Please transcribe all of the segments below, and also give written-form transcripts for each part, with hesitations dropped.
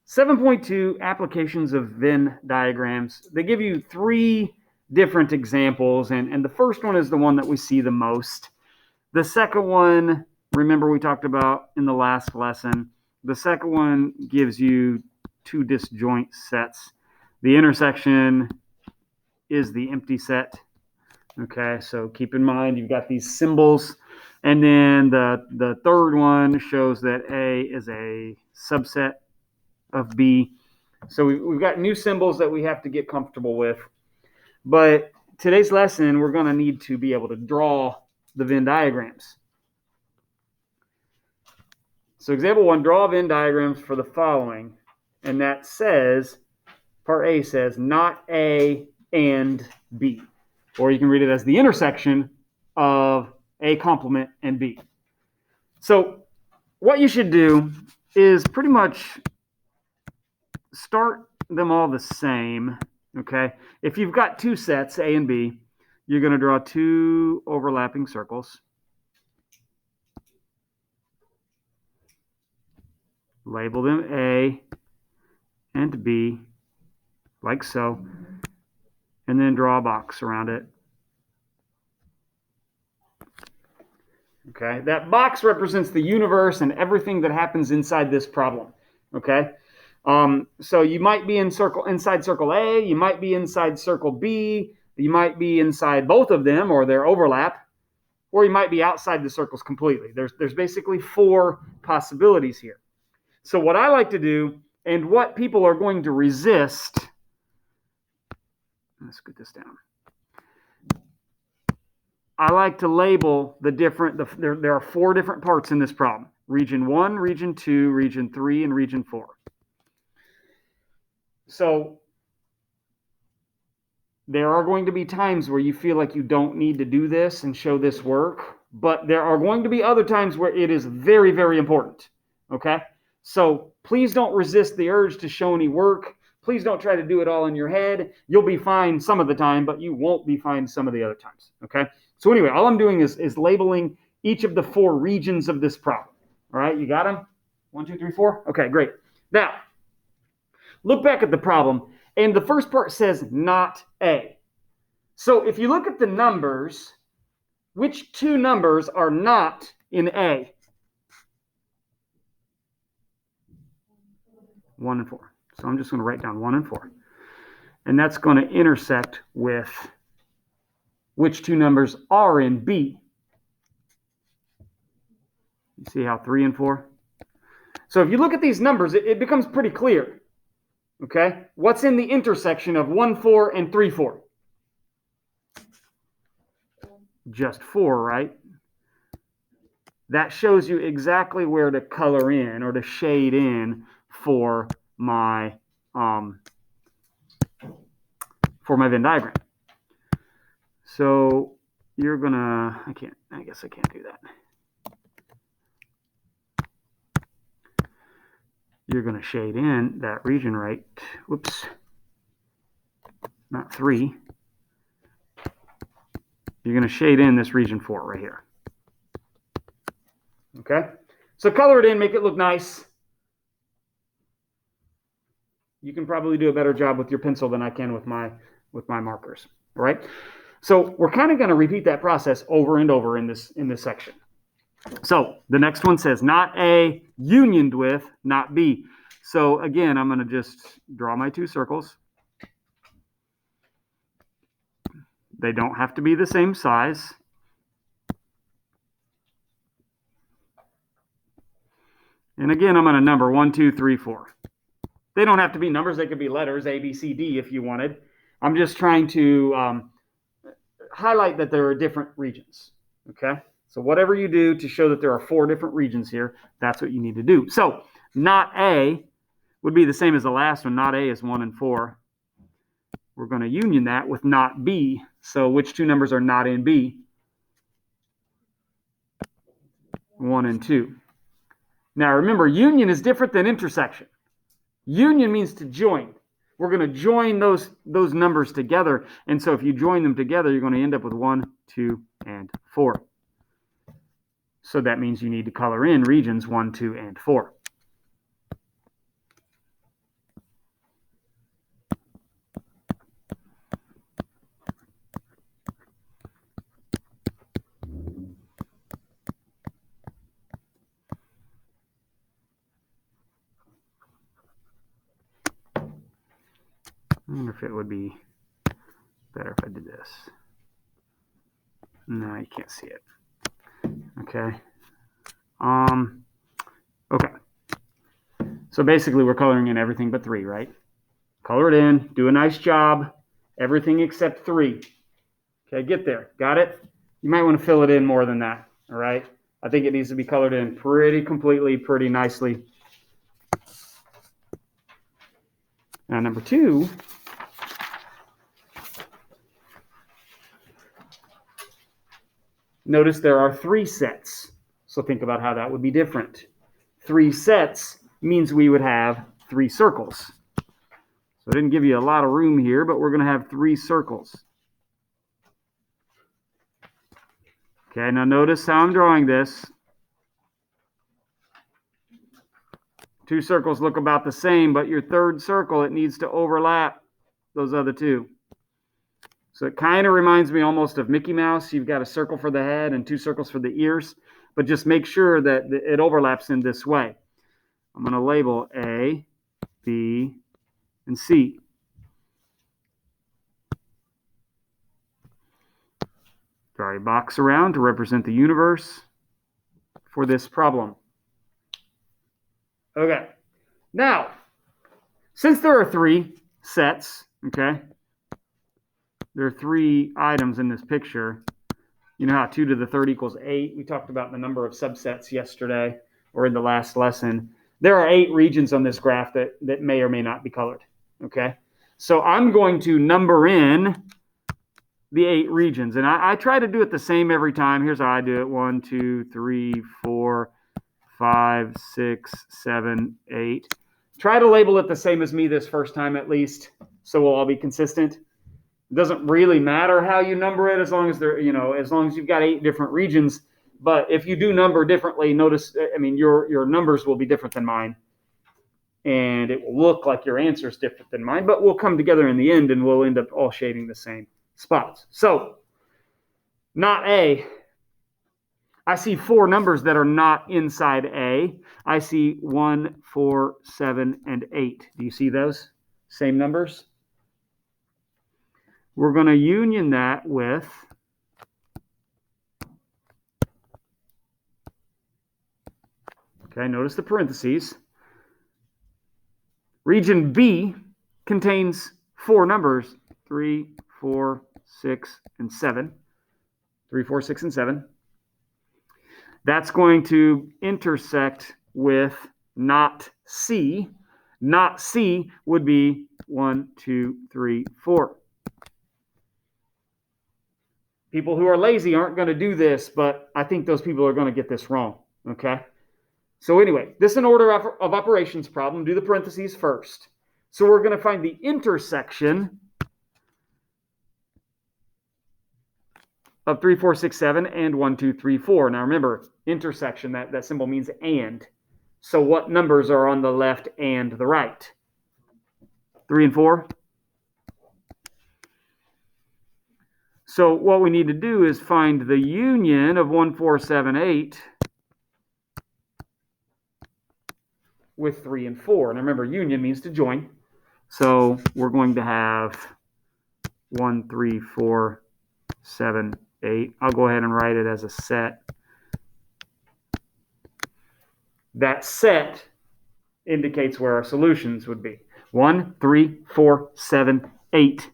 7.2 applications of Venn diagrams. They give you 3 different examples, and the first one is the one that we see the most. The second one, remember we talked about in the last lesson, the second one gives you 2 disjoint sets. The intersection is the empty set. Okay, so keep in mind you've got these symbols. And then the third one shows that A is a subset of B. So we've got new symbols that we have to get comfortable with. But today's lesson, we're going to need to be able to draw the Venn diagrams. So example 1, draw Venn diagrams for the following. And that says, part A says, not A and B. Or you can read it as the intersection of A complement and B. So what you should do is pretty much start them all the same, okay? If you've got 2 sets, A and B, you're going to draw 2 overlapping circles. Label them A and B, like so, and then draw a box around it. Okay, that box represents the universe and everything that happens inside this problem, okay? So you might be inside circle A, you might be inside circle B, you might be inside both of them or their overlap, or you might be outside the circles completely. There's basically 4 possibilities here. So what I like to do, and what people are going to resist, let's get this down. I like to label the different, there are 4 different parts in this problem. Region 1, region 2, region 3, and region 4. So there are going to be times where you feel like you don't need to do this and show this work, but there are going to be other times where it is very, very important, okay? So please don't resist the urge to show any work. Please don't try to do it all in your head. You'll be fine some of the time, but you won't be fine some of the other times, okay? So anyway, all I'm doing is labeling each of the 4 regions of this problem. All right, you got them? 1, 2, 3, 4? Okay, great. Now, look back at the problem, and the first part says not A. So if you look at the numbers, which 2 numbers are not in A? 1 and 4. So I'm just going to write down 1 and 4. And that's going to intersect with which 2 numbers are in B. You see how 3 and 4? So if you look at these numbers, it becomes pretty clear. Okay? What's in the intersection of 1, 4, and 3, 4? Just 4, right? That shows you exactly where to color in or to shade in for my Venn diagram. So you're gonna, I guess I can't do that. You're gonna shade in that region right, whoops, not 3. You're gonna shade in this region 4 right here. Okay? So color it in, make it look nice. You can probably do a better job with your pencil than I can with my markers. All right? So we're kind of going to repeat that process over and over in this section. So the next one says not A unioned with not B. So again, I'm going to just draw my 2 circles. They don't have to be the same size. And again, I'm going to number 1, 2, 3, 4. They don't have to be numbers. They could be letters, A, B, C, D if you wanted. I'm just trying to highlight that there are different regions, okay? So whatever you do to show that there are 4 different regions here, that's what you need to do. So not A would be the same as the last one. Not A is 1 and 4. We're going to union that with not B. So which 2 numbers are not in B? 1 and 2. Now remember, union is different than intersection. Union means to join. We're going to join those numbers together. And so if you join them together, you're going to end up with 1, 2, and 4. So that means you need to color in regions 1, 2, and 4. I wonder if it would be better if I did this. No, you can't see it. Okay. Okay. So basically we're coloring in everything but 3, right? Color it in, do a nice job. Everything except 3. Okay, get there. Got it? You might want to fill it in more than that, all right? I think it needs to be colored in pretty completely, pretty nicely. Now, number 2, notice there are 3 sets. So think about how that would be different. 3 sets means we would have 3 circles. So I didn't give you a lot of room here, but we're going to have 3 circles. Okay, now notice how I'm drawing this. 2 circles look about the same, but your third circle, it needs to overlap those other 2. So it kind of reminds me almost of Mickey Mouse. You've got a circle for the head and 2 circles for the ears, but just make sure that it overlaps in this way. I'm going to label A, B, and C. Draw a box around to represent the universe for this problem. Okay. Now, since there are 3 sets, okay, there are 3 items in this picture. You know how 2 to the 3rd equals 8? We talked about the number of subsets yesterday or in the last lesson. There are 8 regions on this graph that may or may not be colored, okay? So I'm going to number in the 8 regions, and I try to do it the same every time. Here's how I do it. 1, 2, 3, 4, 5, 6, 7, 8. Try to label it the same as me this first time at least, so we'll all be consistent. It doesn't really matter how you number it as long as as long as you've got 8 different regions. But if you do number differently, notice, your numbers will be different than mine. And it will look like your answer is different than mine, but we'll come together in the end and we'll end up all shading the same spots. So, not A. I see 4 numbers that are not inside A. I see 1, 4, 7, and 8. Do you see those? Same numbers? We're going to union that with notice the parentheses. Region B contains 4 numbers, 3, 4, 6, and 7. 3, 4, 6, and 7. That's going to intersect with not C. Not C would be 1, 2, 3, 4. People who are lazy aren't going to do this, but I think those people are going to get this wrong, okay? So anyway, this is an order of operations problem. Do the parentheses first. So we're going to find the intersection of 3, 4, 6, 7 and 1, 2, 3, 4. Now remember, intersection, that symbol means and. So what numbers are on the left and the right? 3 and 4? So what we need to do is find the union of 1, 4, 7, 8 with 3 and 4. And remember, union means to join. So we're going to have 1, 3, 4, 7, 8. I'll go ahead and write it as a set. That set indicates where our solutions would be. 1, 3, 4, 7, 8.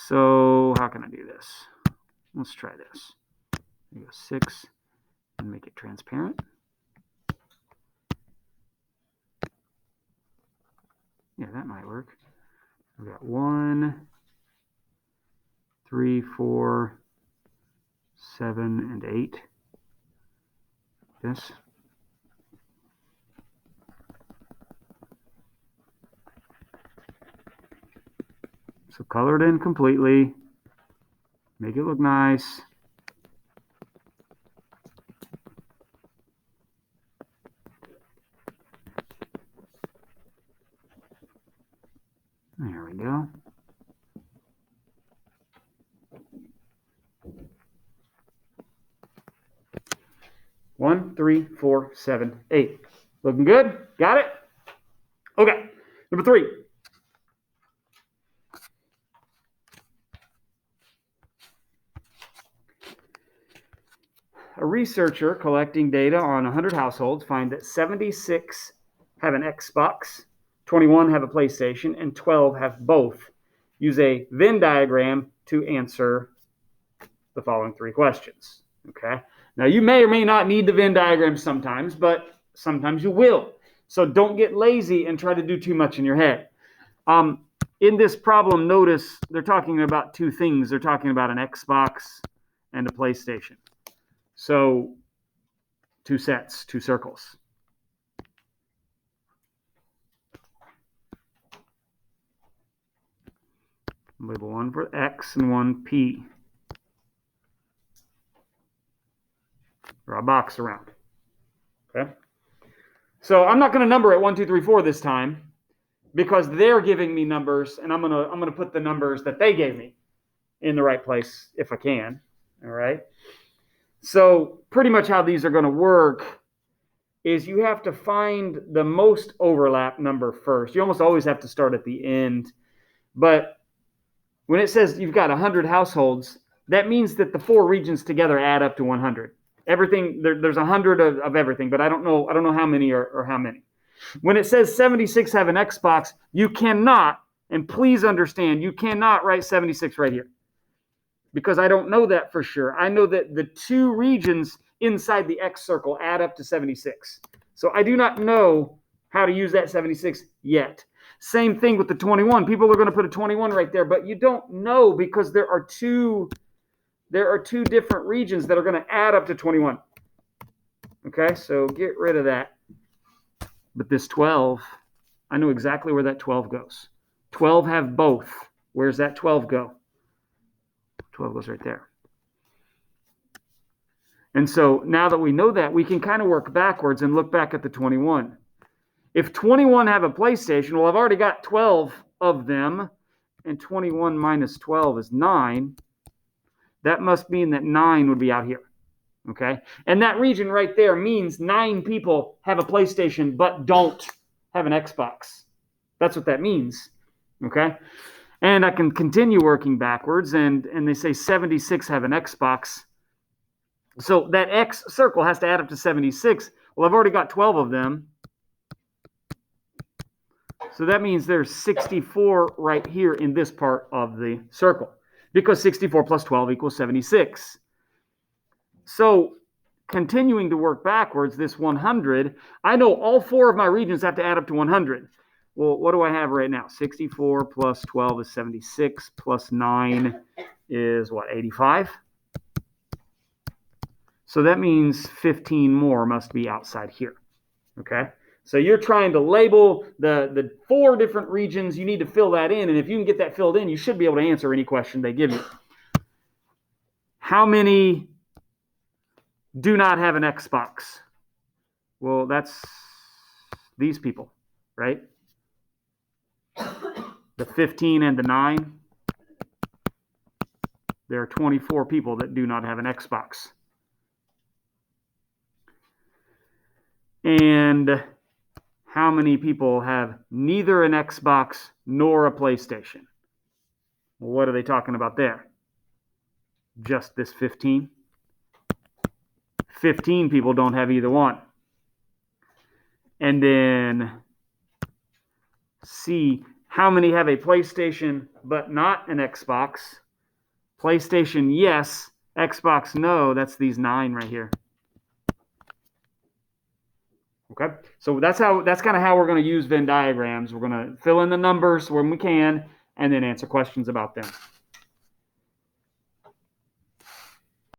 So how can I do this? Let's try this. Go 6 and make it transparent. Yeah, that might work. We've got 1, 3, 4, 7, and 8. This. So color it in completely. Make it look nice. There we go. One, 3, 4, 7, 8. Looking good? Got it? Okay. Number 3. A researcher collecting data on 100 households find that 76 have an Xbox, 21 have a PlayStation, and 12 have both. Use a Venn diagram to answer the following 3 questions. Okay. Now, you may or may not need the Venn diagram sometimes, but sometimes you will. So don't get lazy and try to do too much in your head. In this problem, notice they're talking about 2 things. They're talking about an Xbox and a PlayStation. So 2 sets, 2 circles. Label one for X and one P. Draw a box around. Okay. So I'm not going to number it 1, 2, 3, 4 this time because they're giving me numbers, and I'm gonna put the numbers that they gave me in the right place if I can. All right. So pretty much how these are going to work is you have to find the most overlap number first. You almost always have to start at the end. But when it says you've got 100 households, that means that the 4 regions together add up to 100. Everything, there's 100 of everything, but I don't know how many or how many. When it says 76 have an Xbox, you cannot, and please understand, you cannot write 76 right here. Because I don't know that for sure. I know that the 2 regions inside the X circle add up to 76. So I do not know how to use that 76 yet. Same thing with the 21. People are going to put a 21 right there, but you don't know because there are two different regions that are going to add up to 21. Okay, so get rid of that. But this 12, I know exactly where that 12 goes. 12 have both. Where's that 12 go? 12 goes right there. And so now that we know that, we can kind of work backwards and look back at the 21. If 21 have a PlayStation, well, I've already got 12 of them, and 21 minus 12 is 9. That must mean that 9 would be out here. Okay? And that region right there means 9 people have a PlayStation but don't have an Xbox. That's what that means. Okay? And I can continue working backwards, and they say 76 have an Xbox. So that X circle has to add up to 76. Well, I've already got 12 of them. So that means there's 64 right here in this part of the circle, because 64 plus 12 equals 76. So continuing to work backwards, this 100, I know all 4 of my regions have to add up to 100. Well, what do I have right now? 64 plus 12 is 76, plus 9 is what, 85? So that means 15 more must be outside here, okay? So you're trying to label the 4 different regions. You need to fill that in, and if you can get that filled in, you should be able to answer any question they give you. How many do not have an Xbox? Well, that's these people, right? The 15 and the 9. There are 24 people that do not have an Xbox. And how many people have neither an Xbox nor a PlayStation? Well, what are they talking about there? Just this 15? 15 people don't have either one. And then see how many have a PlayStation but not an Xbox. PlayStation, yes. Xbox, no. That's these 9 right here. Okay, so that's kind of how we're going to use Venn diagrams. We're going to fill in the numbers when we can, and then answer questions about them.